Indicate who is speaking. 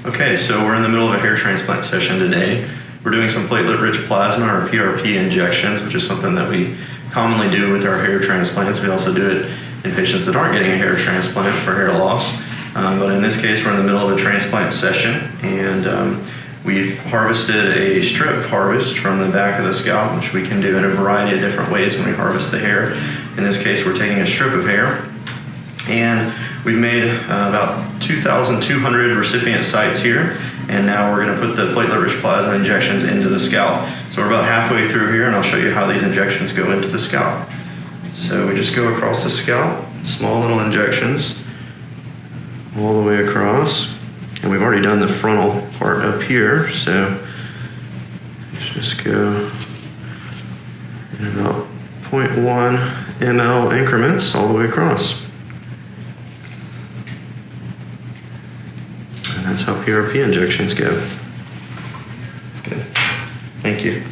Speaker 1: Okay, so we're in the middle of a hair transplant session today. We're doing some platelet rich plasma or PRP injections, which is something that we commonly do with our hair transplants. We also do it in patients that aren't getting a hair transplant for hair loss. But in this case, we're in the middle of a transplant session, and we've harvested a strip harvest from the back of the scalp, which we can do in a variety of different ways when we harvest the hair. In this case, we're taking a strip of hair, and we've made about 2,200 recipient sites here, and now we're going to put the platelet rich plasma injections into the scalp. So we're about halfway through here, and I'll show you how these injections go into the scalp. So we just go across the scalp, small little injections all the way across. And we've already done the frontal part up here, so let's just go in about 0.1 ml increments all the way across. And that's how PRP injections go. That's good. Thank you.